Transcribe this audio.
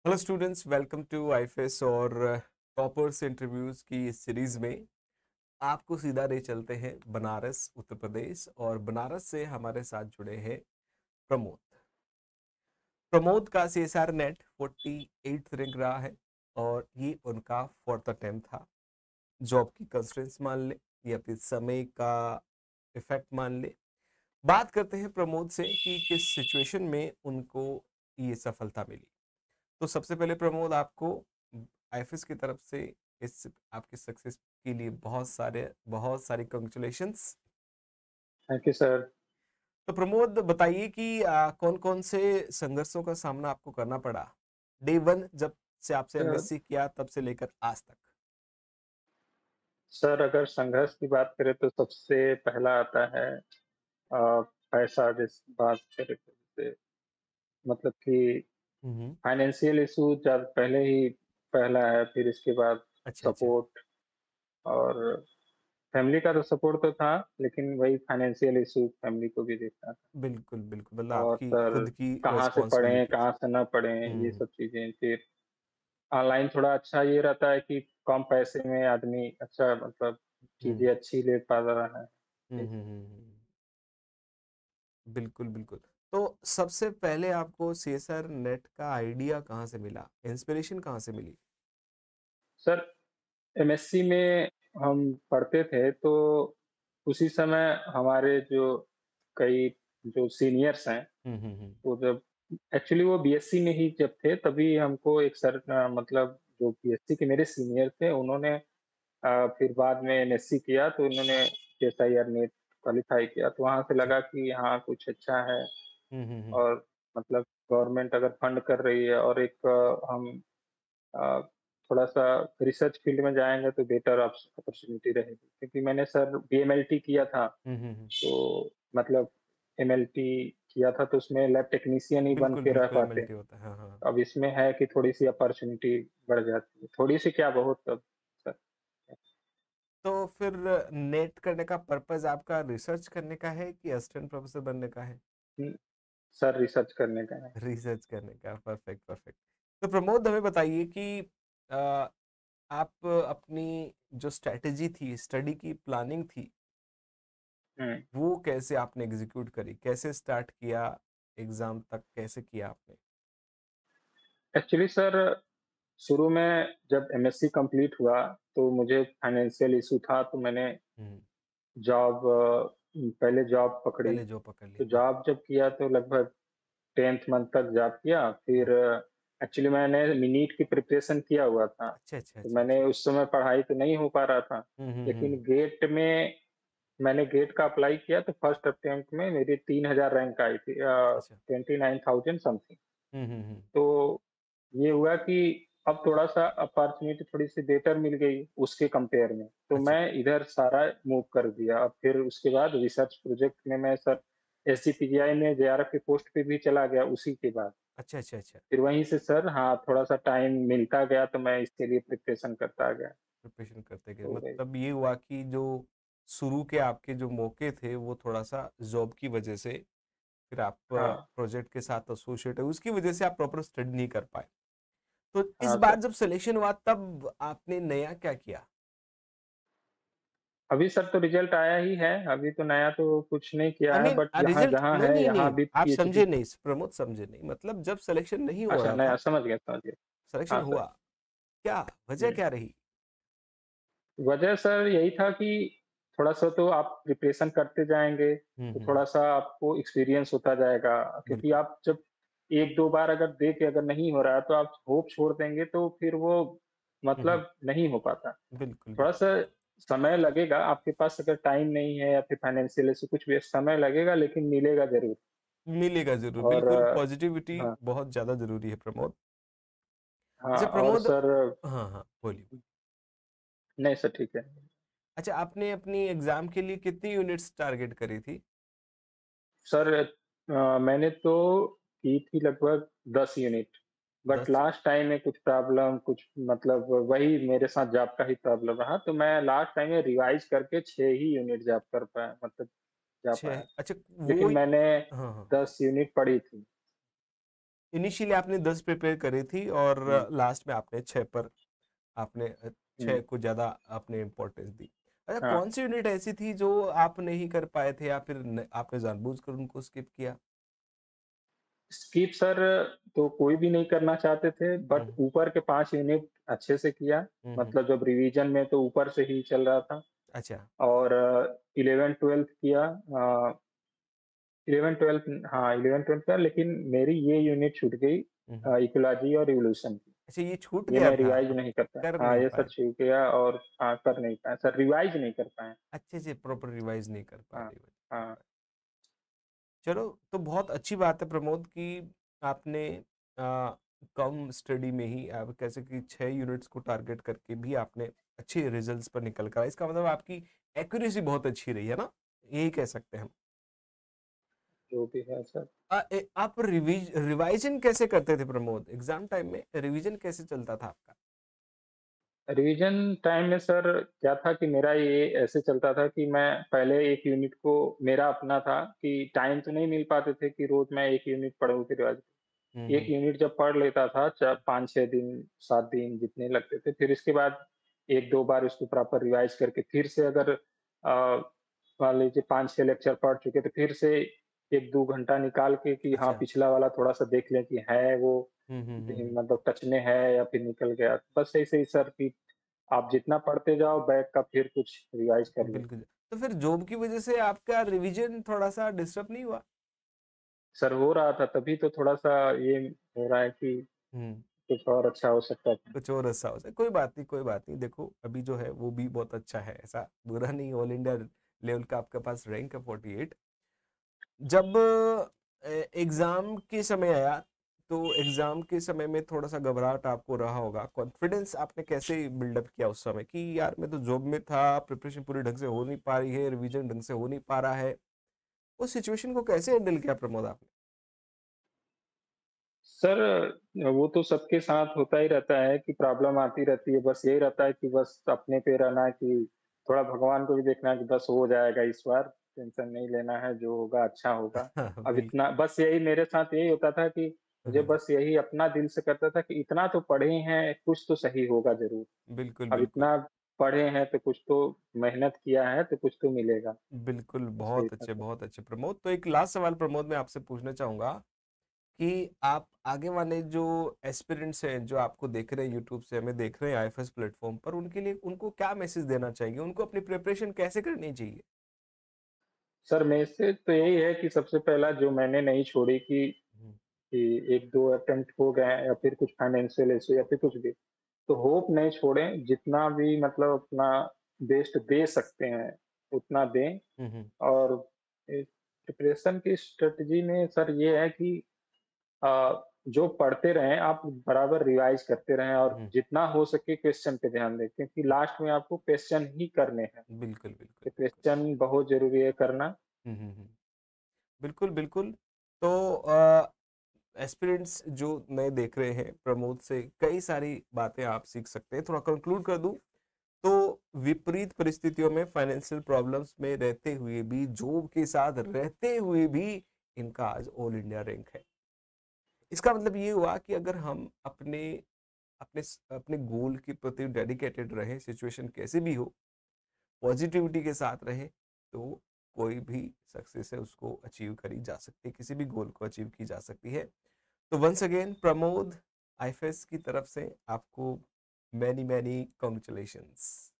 Hello students, welcome to आईफेस और toppers interviews की इस सीरीज में आपको सीधा ले चलते हैं बनारस उत्तर प्रदेश। और बनारस से हमारे साथ जुड़े हैं प्रमोद। प्रमोद का सीएसआर नेट 48th रैंक रहा है और ये उनका फोर्थ अटेम्प्ट था। जॉब की कंस्ट्रेंट्स मान ले या फिर समय का इफेक्ट मान ले, बात करते हैं प्रमोद से कि किस सिचुएशन में उनको ये सफलता मिली। तो सबसे पहले प्रमोद, आपको आईएफएस की तरफ से इस आपकी सक्सेस के लिए बहुत सारी कंग्रेचुलेशंस। Thank you sir. तो प्रमोद बताइए कि कौन कौन से संघर्षों का सामना आपको करना पड़ा डे वन, जब से आपसे सर एमएससी किया तब से लेकर आज तक। सर, अगर संघर्ष की बात करें तो सबसे पहला आता है पैसा। जिस बात करें तो जैसे मतलब कि हम्म। फाइनेंशियल इशू जब पहले ही पहला है, फिर इसके बाद अच्छा अच्छा। सपोर्ट। और फैमिली का तो सपोर्ट तो था, लेकिन वही फाइनेंशियल इशू फैमिली को भी देखना था। बिल्कुल बिल्कुल, मतलब और आपकी सर, खुद की कहाँ से पढ़ें, रेस्पॉन्सिबिलिटीज। कहाँ से ना पढ़ें, ये हम्म सब चीज़ें। फिर ऑनलाइन थोड़ा अच्छा ये रहता है कि कम पैसे में आदमी अच्छा मतलब हम्म चीज़ें अच्छी ले पा रहा है। हम्म हम्म हम्म, हम्म। बिल्कुल बिल्कुल। तो सबसे पहले आपको सीएसआर नेट का आइडिया कहाँ से मिला, इंस्पिरेशन कहाँ से मिली? सर, एमएससी में हम पढ़ते थे, तो उसी समय हमारे जो कई जो सीनियर्स हैं, हम्म। वो जब एक्चुअली वो बीएससी में ही जब थे, तभी हमको एक सर मतलब जो बीएससी के मेरे सीनियर थे, उन्होंने फिर बाद में एमएससी किया, तो उन्होंने जेएसआईआर नीट क्वालीफाई किया, तो वहाँ से अच्छा। लगा कि हाँ, कुछ अच्छा है। हम्म। और मतलब गवर्नमेंट अगर फंड कर रही है, और एक हम अ, थोड़ा-सा रिसर्च फील्ड में जाएँगे तो बेटर अपॉर्च्युनिटी रहेगी। क्योंकि मैंने सर बीएमएलटी किया था, हम्म। तो मतलब एमएलटी किया था, तो उसमें लैब टेक्नीशियन ही बन बिल्कुल के रह बिल्कुल, पाते हैं। एमएलटी होता है, हाँ हाँ। अब इसमें है कि थोड़ी-सी अपॉर्च्युनिटी बढ़ जाती है, थोड़ी-सी क्या बहुत अब सर। तो फिर नेट करने का पर्पस आपका रिसर्च करने का है कि असिस्टेंट प्रोफेसर बनने का है? हुँ, सर रिसर्च करने का है। रिसर्च करने का, परफेक्ट परफेक्ट। तो प्रमोद हमें बताइए कि अ, आप अपनी जो स्ट्रेटेजी थी, स्टडी की प्लानिंग थी, हुँ, वो कैसे आपने एग्जीक्यूट करी, कैसे स्टार्ट किया, एग्जाम तक कैसे किया आपने? एक्चुअली सर, शुरू में जब एमएससी कंप्लीट हुआ, तो मुझे फाइनेंशियल इश्यू था, तो मैंने हम्म। जॉब पहले जॉब पकड़ी। पहले जॉब पकड़ ली, तो हाँ। जॉब जब किया तो लगभग 10th मंथ तक जॉब किया। हम्म। फिर एक्चुअली मैंने नीट की प्रिपरेशन किया हुआ था, अच्छा अच्छा तो अच्छा मैंने अच्छा। उस समय पढ़ाई तो नहीं हो पा रहा था। लेकिन हम्म। गेट में मैंने गेट का अप्लाई किया, तो फर्स्ट अटेम्प्ट में मेरी 3000 रैंक आई थी, अच्छा अच्छा। 29,000 समथिंग। हम्म। तो ये हुआ कि अब थोड़ा-सा अपॉर्च्युनिटी थोड़ी-सी बेटर मिल गई उसके कंपेयर में, तो अच्छा मैं इधर सारा मूव कर दिया। अब फिर उसके बाद रिसर्च प्रोजेक्ट में मैं सर एसजीपीजीआई में जेआरएफ की पोस्ट पे भी चला गया उसी के बाद। अच्छा अच्छा अच्छा। फिर वहीं से सर हाँ, थोड़ा-सा टाइम मिलता गया, तो मैं इसके लिए प्रिपरेशन करता गया। प्रिपरेशन करते गए, तो वही मतलब ये हुआ कि जो शुरू के आपके जो मौके थे वो थोड़ा सा जॉब की वजह से, फिर आप हाँ, प्रोजेक्ट के साथ एसोसिएट है, उसकी वजह से आप प्रॉपर स्टडी नहीं कर पाए। तो इस हाँ बार सर। जब सिलेक्शन हुआ तब आपने नया क्या किया? अभी सर तो रिज़ल्ट आया ही है, अभी तो नया तो कुछ नहीं आई किया है, मीन बट यहाँ रिजल्ट, जहाँ नहीं है, नहीं यहाँ नहीं, भी आप पीएचडी। समझे नहीं, प्रमोद समझे नहीं, मतलब जब सिलेक्शन नहीं हो अच्छा, रहा नया था, समझ गया, समझ गया। सिलेक्शन हाँ सर। हुआ, क्या वजह हुँ। क्या रही? वजह सर यही था कि थोड़ा-सा तो आप प्रिपरेशन करते जाएँगे, तो हम्म। थोड़ा-सा आपको एक्सपीरियंस होता जाएगा। क्योंकि बिल्कुल आप जब 1-2 बार अगर दे के अगर नहीं हो रहा है, तो आप होप छोड़ देंगे, तो फिर वो हम्म। मतलब नहीं हो पाता। बिल्कुल बिल्कुल। थोड़ा-सा समय लगेगा, आपके पास अगर टाइम नहीं है या फिर फाइनेंशियल ऐसे कुछ भी समय लगेगा, लेकिन मिलेगा ज़रूर। मिलेगा जरूर, और बिल्कुल, पॉजिटिविटी हाँ, बहुत ज्यादा जरूरी है प्रमोद। हाँ अच्छा और प्रमोद, सर हाँ हाँ बोलिए। नहीं सर, ठीक है। अच्छा, आपने अपनी एग्जाम के लिए कितनी यूनिट्स टारगेट करी थी? सर मैंने तो की थी लगभग 10 यूनिट, बट 10? लास्ट टाइम में कुछ प्रॉब्लम कुछ मतलब वही मेरे साथ जॉब का ही प्रॉब्लम रहा, तो मैं लास्ट टाइम में रिवाइज़ करके 6 ही यूनिट जॉब कर पाया, मतलब जा पाया। छः, अच्छा। वो लेकिन मैंने हाँ हाँ। 10 यूनिट पढ़ी थी। इनिशियली आपने 10 प्रिपेयर करी थी और हुँ, लास्ट में आपने 6 पर आपने हुँ, 6 को ज़्यादा आपने इम्पोर्टेंस दी। अच्छा, हाँ। कौन सी यूनिट ऐसी थी जो आप नहीं कर पाए थे या फिर आपने जानबूझकर उनको स्किप किया? स्किप सर तो कोई भी नहीं करना चाहते थे, बट हम्म। ऊपर के 5 यूनिट अच्छे से किया। हम्म। मतलब जब रिवीजन में तो ऊपर से ही चल रहा था अच्छा। और 11th-12th किया। 11th-12th हाँ, 11th-12th का, लेकिन मेरी ये यूनिट छूट गई हम्म। इकोलॉजी और इवोल्यूशन की। अच्छा, ये छूट ये गया मैं था, रिवाइज़ आप नहीं कर पाया। कर हाँ, नहीं ये सर पाए थे। छूट गया और हाँ, कर नहीं पाए सर, रिवाइज़ नहीं कर पाए। अच्छे से प्रॉपर रिवाइज नहीं कर पाए, हाँ, रिवाइज नहीं कर हाँ। पाए। चलो, तो बहुत अच्छी बात है प्रमोद कि आपने कम स्टडी में ही आप कैसे कि 6 यूनिट्स को टारगेट करके भी आपने अच्छे रिजल्ट्स पर निकल कर आए। इसका मतलब आपकी एक्यूरेसी बहुत अच्छी रही है ना, यही कह सकते हैं हम। जो भी है सर। आप रिवाइजन कैसे करते थे प्रमोद, एग्जाम टाइम में रिवीजन कैसे चलता था आपका? रिवीजन टाइम में सर क्या था कि मेरा ये ऐसे चलता था कि मैं पहले एक यूनिट को, मेरा अपना था कि टाइम तो नहीं मिल पाते थे कि रोज़ मैं 1 यूनिट पढूँ फिर आज। एक हम्म। यूनिट जब पढ़ लेता था, च 5-6 दिन, 7 दिन जितने लगते थे, फिर इसके बाद 1-2 बार उसको प्रॉपर रिवाइज़ करके फिर से अगर मान लीजिए 5-6 लेक्चर पढ़ चुके तो फिर से 1-2 घंटा निकाल के कि हाँ, अच्छा। पिछला वाला थोड़ा-सा देख लें कि है वो हम्म। मतलब टच में है या फिर निकल गया। बस ऐसे ही सर कि आप जितना पढ़ते जाओ बैक का फिर कुछ रिवाइज़ कर लो। बिल्कुल। तो फिर जॉब की वजह से आपका रिवीजन थोड़ा सा डिस्टर्ब नहीं हुआ? सर हो रहा था तभी तो थोड़ा-सा ये हो रहा है कि हम्म। कुछ और अच्छा हो सकता था। कुछ और ऐसा हो जाए, कोई बात नहीं, कोई बात नहीं। देखो, अभी जो है वो भी बहुत अच्छा है, ऐसा बुरा नहीं। ऑल इंडिया लेवल का आपके पास रैंक है 48। जब एग्जाम के समय आया, तो एग्जाम के समय में थोड़ा सा घबराहट आपको रहा होगा। कॉन्फिडेंस आपने कैसे बिल्डअप किया उस समय कि यार मैं तो जॉब में था, प्रिपरेशन पूरी ढंग से हो नहीं पा रही है, रिवीजन ढंग से हो नहीं पा रहा है। उस सिचुएशन को कैसे हैंडल किया प्रमोद आपने? सर वो तो सबके साथ होता ही रहता है कि प्रॉब्लम आती रहती है, बस यही रहता है कि बस अपने पे रहना कि थोड़ा भगवान को भी देखना है कि बस हो जाएगा इस बार, टेंशन नहीं लेना है, जो होगा अच्छा होगा। अब बिल्कुल। इतना बस यही मेरे साथ यही होता था कि मुझे हाँ, बस यही अपना दिल से करता था कि इतना तो पढ़े हैं, कुछ तो सही होगा ज़रूर। बिल्कुल अब बिल्कुल। इतना पढ़े हैं तो कुछ तो मेहनत किया है तो कुछ तो मिलेगा। बिल्कुल, बस यही बहुत था अच्छे, सर। बहुत अच्छे प्रमोद। तो एक लास्ट सवाल प्रमोद मैं आपसे पूछना चाहूंगा कि आप आगे वाले जो एस्पिरेंट्स हैं, जो आपको देख रहे हैं, यूट्यूब से हमें देख रहे हैं आईएफएस प्लेटफॉर्म पर, उनके लिए उनको क्या मैसेज देना चाहिए, उनको अपनी प्रिपरेशन कैसे करनी चाहिए? सर मैसेज तो यही है कि सबसे पहला जो मैंने नहीं छोड़ी हम्म। कि 1-2 अटेम्प्ट हो गए हैं या फिर कुछ फाइनेंशियल इश्यू या फिर कुछ भी, तो होप नहीं छोड़ें, जितना भी मतलब अपना बेस्ट दे सकते हैं, उतना दें। हम्म। और प्रिपरेशन की स्ट्रेटजी में सर ये है कि जो पढ़ते रहें, आप बराबर रिवाइज़ करते रहें और हम्म। जितना हो सके क्वेश्चन पे ध्यान दें, क्योंकि लास्ट में आपको क्वेश्चन ही करने हैं। बिल्कुल बिल्कुल तो बिल्कुल। क्वेश्चन बहुत ज़रूरी है करना। हम्म। बिल्कुल बिल्कुल। तो एस्पिरेंट्स जो नए देख रहे हैं, प्रमोद से कई सारी बातें आप सीख सकते हैं। थोड़ा कंक्लूड कर दूं तो विपरीत परिस्थितियों में, फाइनेंशियल प्रॉब्लम्स में रहते हुए भी, जॉब के साथ रहते हुए भी, इनका आज ऑल इंडिया रैंक है। इसका मतलब ये हुआ कि अगर हम अपने अपने अपने गोल के प्रति डेडिकेटेड रहे, सिचुएशन कैसे भी हो, पॉजिटिविटी के साथ रहे, तो कोई भी सक्सेस है उसको अचीव करी जा सकती है, किसी भी गोल को अचीव की जा सकती है। तो वंस अगेन प्रमोद, आईफेस की तरफ से आपको मैनी मैनी कॉन्ग्रेचुलेशंस।